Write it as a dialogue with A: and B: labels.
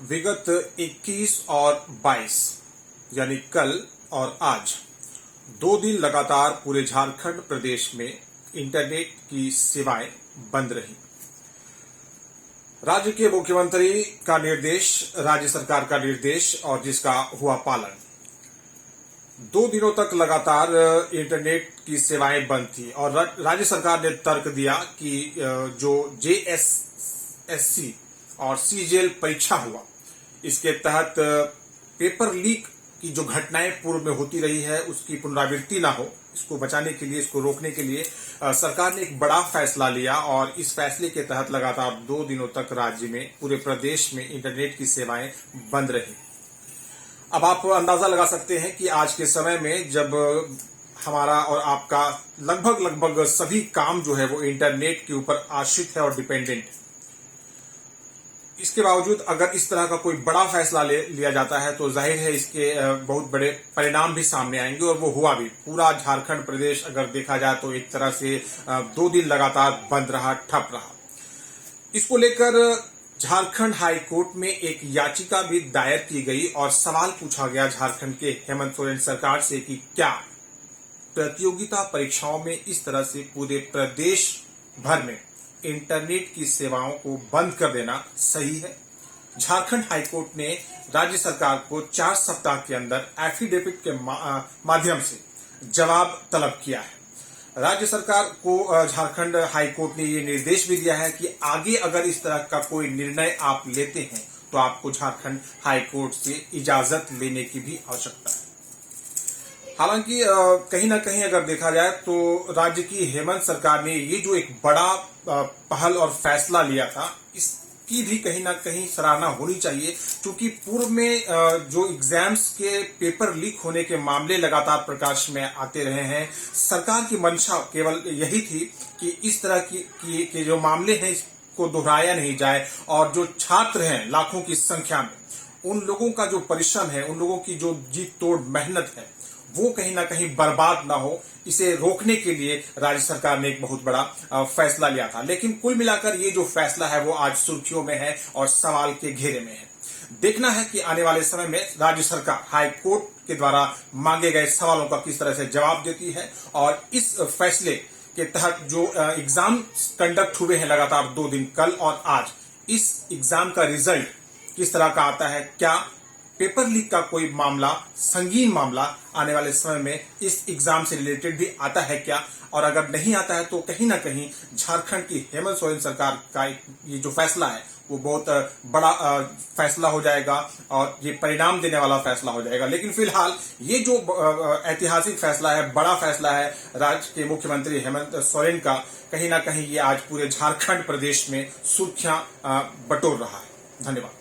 A: विगत 21 और 22 यानी कल और आज 2 दिन लगातार पूरे झारखंड प्रदेश में इंटरनेट की सेवाएं बंद रही। राज्य के मुख्यमंत्री का निर्देश, राज्य सरकार का निर्देश और जिसका हुआ पालन। 2 दिनों तक लगातार इंटरनेट की सेवाएं बंद थी और राज्य सरकार ने तर्क दिया कि जो JSSC और CGL परीक्षा हुआ, इसके तहत पेपर लीक की जो घटनाएं पूर्व में होती रही है उसकी पुनरावृत्ति ना हो, इसको बचाने के लिए, इसको रोकने के लिए सरकार ने एक बड़ा फैसला लिया और इस फैसले के तहत लगातार 2 दिनों तक राज्य में, पूरे प्रदेश में इंटरनेट की सेवाएं बंद रही। अब आप अंदाजा लगा सकते हैं कि आज के समय में जब हमारा और आपका लगभग सभी काम जो है वो इंटरनेट के ऊपर आश्रित है और डिपेंडेंट है, इसके बावजूद अगर इस तरह का कोई बड़ा फैसला लिया जाता है तो जाहिर है इसके बहुत बड़े परिणाम भी सामने आएंगे और वो हुआ भी। पूरा झारखंड प्रदेश अगर देखा जाए तो एक तरह से 2 दिन लगातार बंद रहा, ठप रहा। इसको लेकर झारखंड हाई कोर्ट में एक याचिका भी दायर की गई और सवाल पूछा गया झारखंड के हेमंत सोरेन सरकार से कि क्या प्रतियोगिता परीक्षाओं में इस तरह से पूरे प्रदेश भर में इंटरनेट की सेवाओं को बंद कर देना सही है। झारखंड हाईकोर्ट ने राज्य सरकार को 4 सप्ताह के अंदर एफिडेविट के माध्यम से जवाब तलब किया है। राज्य सरकार को झारखंड हाईकोर्ट ने ये निर्देश भी दिया है कि आगे अगर इस तरह का कोई निर्णय आप लेते हैं तो आपको झारखंड हाईकोर्ट से इजाजत लेने की भी आवश्यकता है। हालांकि कहीं ना कहीं अगर देखा जाए तो राज्य की हेमंत सरकार ने ये जो एक बड़ा पहल और फैसला लिया था, इसकी भी कहीं ना कहीं सराहना होनी चाहिए, क्योंकि पूर्व में जो एग्जाम्स के पेपर लीक होने के मामले लगातार प्रकाश में आते रहे हैं। सरकार की मंशा केवल यही थी कि इस तरह की जो मामले हैं इसको दोहराया नहीं जाए और जो छात्र हैं लाखों की संख्या में, उन लोगों का जो परिश्रम है, उन लोगों की जो जी तोड़ मेहनत है, वो कहीं ना कहीं बर्बाद ना हो, इसे रोकने के लिए राज्य सरकार ने एक बहुत बड़ा फैसला लिया था। लेकिन कुल मिलाकर ये जो फैसला है वो आज सुर्खियों में है और सवाल के घेरे में है। देखना है कि आने वाले समय में राज्य सरकार हाई कोर्ट के द्वारा मांगे गए सवालों का किस तरह से जवाब देती है और इस फैसले के तहत जो एग्जाम कंडक्ट हुए हैं लगातार 2 दिन, कल और आज, इस एग्जाम का रिजल्ट किस तरह का आता है। क्या पेपर लीक का कोई मामला, संगीन मामला आने वाले समय में इस एग्जाम से रिलेटेड भी आता है क्या, और अगर नहीं आता है तो कहीं ना कहीं झारखंड की हेमंत सोरेन सरकार का ये जो फैसला है वो बहुत बड़ा फैसला हो जाएगा और ये परिणाम देने वाला फैसला हो जाएगा। लेकिन फिलहाल ये जो ऐतिहासिक फैसला है, बड़ा फैसला है राज्य के मुख्यमंत्री हेमंत सोरेन का, कहीं ना कहीं ये आज पूरे झारखंड प्रदेश में सुर्खियां बटोर रहा है। धन्यवाद।